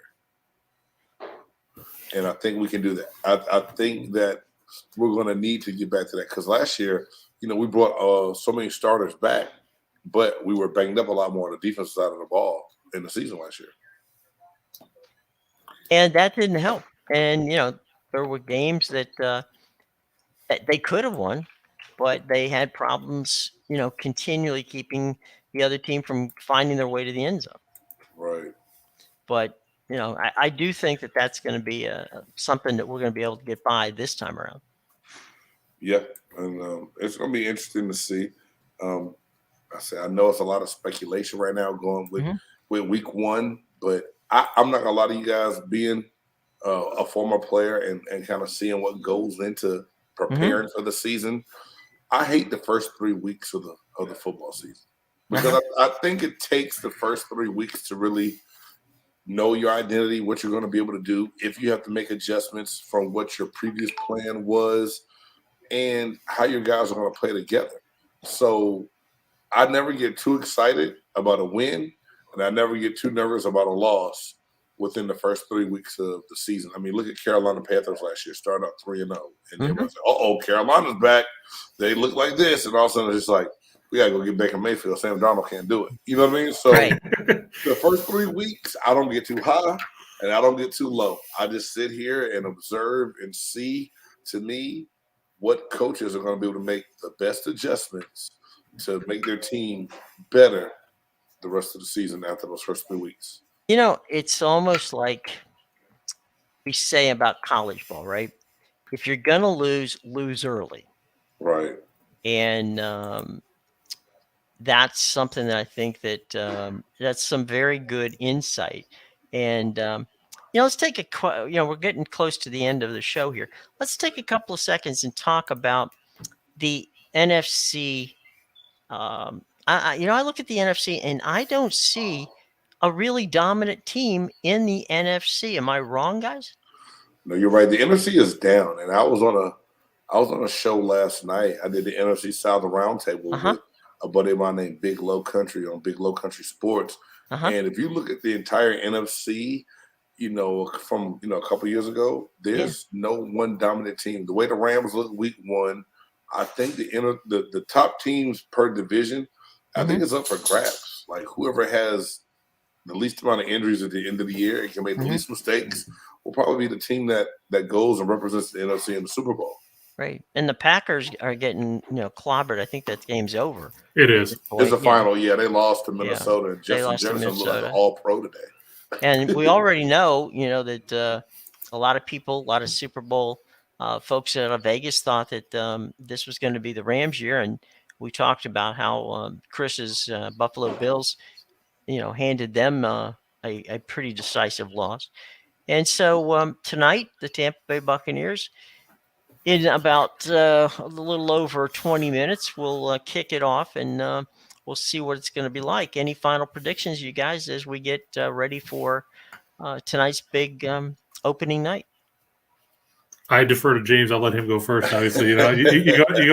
Speaker 4: And I think we can do that. I think that we're going to need to get back to that because last year, we brought so many starters back, but we were banged up a lot more on the defensive side of the ball in the season last year.
Speaker 2: And that didn't help. And, there were games that they could have won, but they had problems, continually keeping the other team from finding their way to the end zone.
Speaker 4: Right.
Speaker 2: But, I do think that that's going to be something that we're going to be able to get by this time around.
Speaker 4: Yeah, and it's going to be interesting to see. I know it's a lot of speculation right now going with week one, but I'm not going to lie to you guys, being a former player and kind of seeing what goes into preparing for the season. I hate the first 3 weeks of the football season because I think it takes the first 3 weeks to really know your identity, what you're going to be able to do, if you have to make adjustments from what your previous plan was, and how your guys are going to play together. So I never get too excited about a win, and I never get too nervous about a loss within the first 3 weeks of the season. I mean, look at Carolina Panthers last year, starting out 3-0. And everyone's like, Carolina's back. They look like this. And all of a sudden, it's just like, we got to go get Baker Mayfield. Sam Darnold can't do it. You know what I mean? So the first 3 weeks, I don't get too high and I don't get too low. I just sit here and observe and see, to me, what coaches are going to be able to make the best adjustments to make their team better the rest of the season after those first 3 weeks.
Speaker 2: It's almost like we say about college ball, right? If you're going to lose early.
Speaker 4: Right.
Speaker 2: And that's something that I think that that's some very good insight. And, let's take we're getting close to the end of the show here. Let's take a couple of seconds and talk about the NFC. I look at the NFC and I don't see a really dominant team in the NFC. Am I wrong, guys?
Speaker 4: No, you're right. The NFC is down, and I was on a show last night. I did the NFC South Roundtable with a buddy of mine named Big Low Country on Big Low Country Sports. And if you look at the entire NFC, from a couple years ago, there's no one dominant team. The way the Rams look week one, I think the top teams per division, I think it's up for grabs. Like whoever has the least amount of injuries at the end of the year and can make the least mistakes will probably be the team that goes and represents the NFC in the Super Bowl.
Speaker 2: Right. And the Packers are getting, clobbered. I think that game's over.
Speaker 3: It is.
Speaker 4: It's a final. Yeah, they lost to Minnesota. And Justin Jefferson looked like an all-pro today.
Speaker 2: And we already know, that a lot of people, a lot of Super Bowl folks out of Vegas thought that this was going to be the Rams year. And we talked about how Chris's Buffalo Bills, handed them a pretty decisive loss. And so tonight, the Tampa Bay Buccaneers, in about a little over 20 minutes, we'll kick it off and we'll see what it's going to be like. Any final predictions, you guys, as we get ready for tonight's big opening night?
Speaker 3: I defer to James. I'll let him go first. Obviously, you go with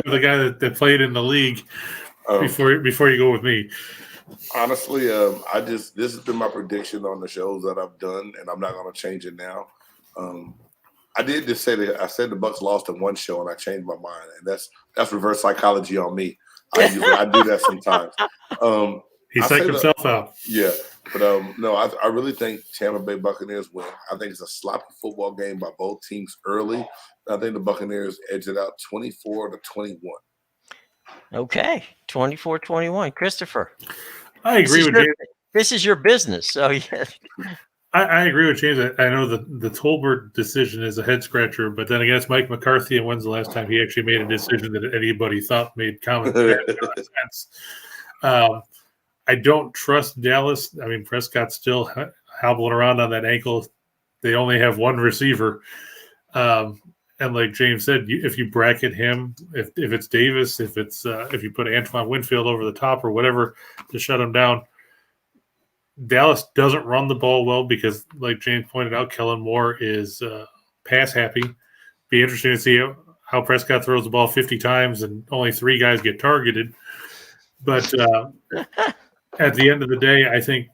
Speaker 3: the guy that played in the league before you go with me.
Speaker 4: Honestly, this has been my prediction on the shows that I've done, and I'm not going to change it now. I did just say that I said the Bucs lost in one show, and I changed my mind, and that's reverse psychology on me. I do that sometimes.
Speaker 3: He psyched himself out.
Speaker 4: Yeah, but no, I really think Tampa Bay Buccaneers win. I think it's a sloppy football game by both teams early. I think the Buccaneers edge it out 24-21.
Speaker 2: Okay, 24-21. Christopher.
Speaker 3: I agree with James.
Speaker 2: This is your business, so yeah.
Speaker 3: I agree with James. I know the Tolbert decision is a head scratcher, but then again, it's Mike McCarthy, and when's the last time he actually made a decision that anybody thought made common sense? I don't trust Dallas. I mean, Prescott's still hobbling around on that ankle. They only have one receiver. And like James said, if you bracket him, if it's Davis, if you put Antoine Winfield over the top or whatever to shut him down, Dallas doesn't run the ball well because, like James pointed out, Kellen Moore is pass happy. Be interesting to see how Prescott throws the ball 50 times and only 3 guys get targeted. But at the end of the day, I think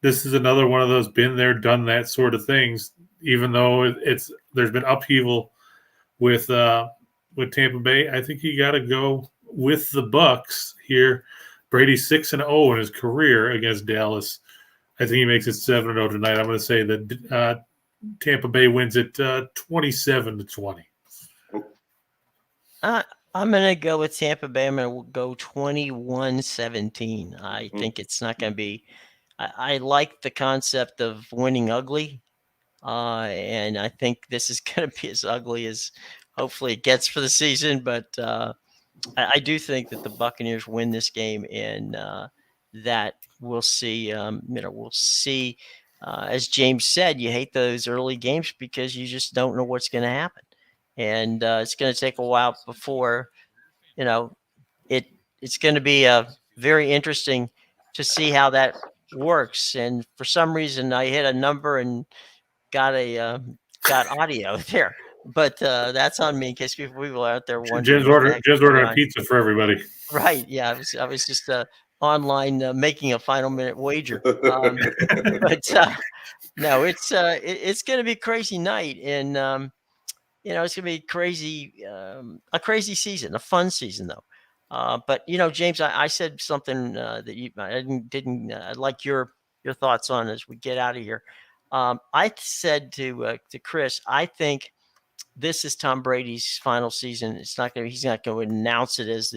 Speaker 3: this is another one of those been there, done that sort of things. Even though there's been upheaval with Tampa Bay, I think you got to go with the Bucs here. Brady's 6-0 in his career against Dallas. I think he makes it 7-0 tonight. I'm going to say that Tampa Bay wins it 27-20.
Speaker 2: I'm going to go with Tampa Bay. I'm going to go 21-17. I think it's not going to be – I like the concept of winning ugly, and I think this is going to be as ugly as hopefully it gets for the season. But I do think that the Buccaneers win this game, and that we'll see. We'll see. As James said, you hate those early games because you just don't know what's going to happen, and it's going to take a while before it's going to be very interesting to see how that works. And for some reason, I hit a number and got audio there. But that's on me in case people out there wondering.
Speaker 3: Jen's ordering a pizza for everybody.
Speaker 2: Right. Yeah. I was just online making a final minute wager. But no, it's going to be a crazy night. And, it's going to be crazy, a crazy season, a fun season, though. But, James, I said something that I didn't I'd like your thoughts on as we get out of here. I said to Chris, I think this is Tom Brady's final season. He's not going to announce it as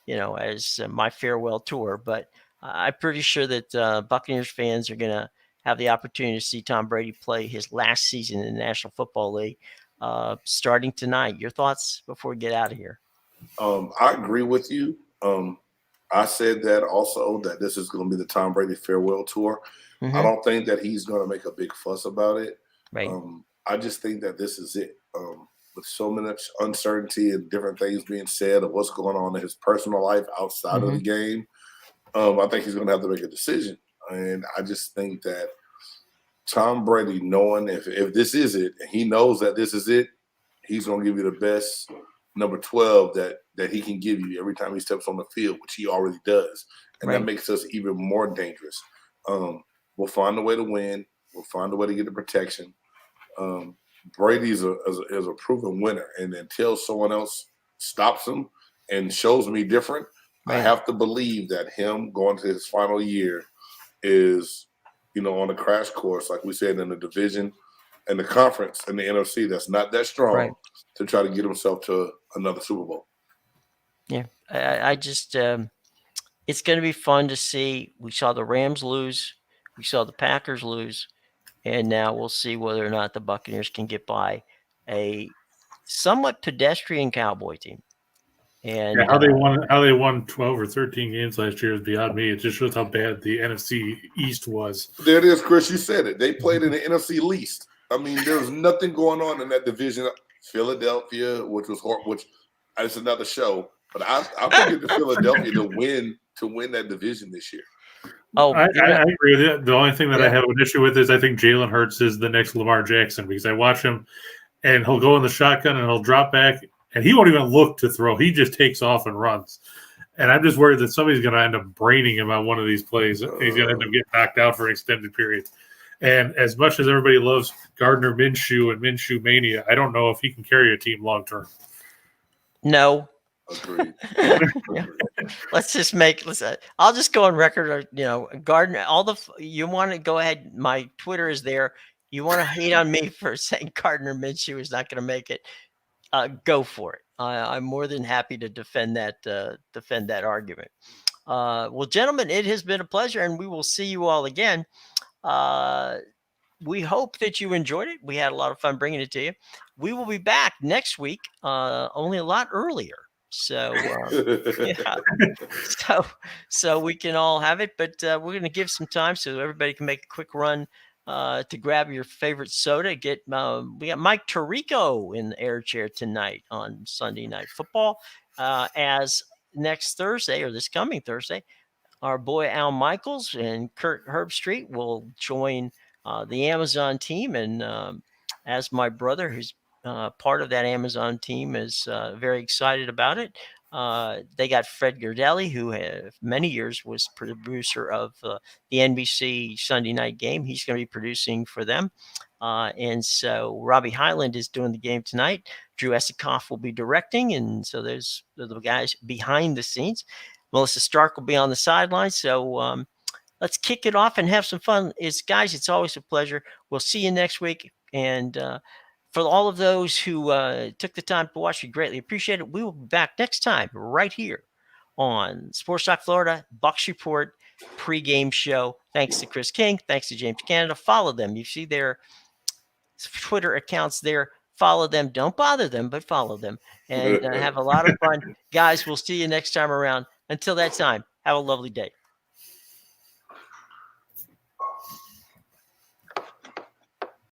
Speaker 2: as my farewell tour, but I'm pretty sure that Buccaneers fans are going to have the opportunity to see Tom Brady play his last season in the National Football League starting tonight. Your thoughts before we get out of here?
Speaker 4: I agree with you. I said that also, that this is going to be the Tom Brady farewell tour. Mm-hmm. I don't think that he's going to make a big fuss about it.
Speaker 2: Right.
Speaker 4: I just think that this is it. With so much uncertainty and different things being said of what's going on in his personal life outside of the game, I think he's going to have to make a decision. And I just think that Tom Brady, knowing if this is it, he knows that this is it, he's going to give you the best number 12 that he can give you every time he steps on the field, which he already does. And that makes us even more dangerous. We'll find a way to win. We'll find a way to get the protection. Brady is a proven winner. And until someone else stops him and shows me different, I have to believe that him going to his final year is, on a crash course, like we said, in the division and the conference in the NFC that's not that strong to try to get himself to another Super Bowl.
Speaker 2: Yeah, I just it's going to be fun to see. We saw the Rams lose. We saw the Packers lose. And now we'll see whether or not the Buccaneers can get by a somewhat pedestrian Cowboy team. And
Speaker 3: how they won 12 or 13 games last year is beyond me. It just shows how bad the NFC East was.
Speaker 4: There it is, Chris. You said it. They played in the NFC least. I mean, there was nothing going on in that division. Philadelphia, which it's another show, but I predicted Philadelphia to win that division this year.
Speaker 3: Oh, I agree with you. The only thing that I have an issue with is I think Jalen Hurts is the next Lamar Jackson, because I watch him and he'll go in the shotgun and he'll drop back and he won't even look to throw. He just takes off and runs. And I'm just worried that somebody's going to end up braining him on one of these plays. He's going to end up getting knocked out for an extended period. And as much as everybody loves Gardner Minshew and Minshew Mania, I don't know if he can carry a team long term.
Speaker 2: No.
Speaker 4: Agreed.
Speaker 2: I'll just go on record. Gardner. You want to go ahead? My Twitter is there. You want to hate on me for saying Gardner Minshew is not going to make it? Go for it. I'm more than happy to defend that argument. Well, gentlemen, it has been a pleasure, and we will see you all again. We hope that you enjoyed it. We had a lot of fun bringing it to you. We will be back next week, only a lot earlier. So, so we can all have it, but we're going to give some time so everybody can make a quick run to grab your favorite soda. We got Mike Tirico in the air chair tonight on Sunday Night Football. As next Thursday, or this coming Thursday, our boy Al Michaels and Kurt Herbstreit will join the Amazon team, and as my brother, who's part of that Amazon team, is very excited about it. They got Fred Girdelli, who many years was producer of the NBC Sunday Night Game. He's going to be producing for them. And so Robbie Hyland is doing the game tonight. Drew Esikoff will be directing. And so there's the guys behind the scenes. Melissa Stark will be on the sidelines. So let's kick it off and have some fun. Guys, it's always a pleasure. We'll see you next week. And for all of those who took the time to watch, we greatly appreciate it. We will be back next time right here on Sports Talk Florida, Bucs Report pregame show. Thanks to Chris King. Thanks to James Cannida. Follow them. You see their Twitter accounts there. Follow them. Don't bother them, but follow them. And have a lot of fun. Guys, we'll see you next time around. Until that time, have a lovely day.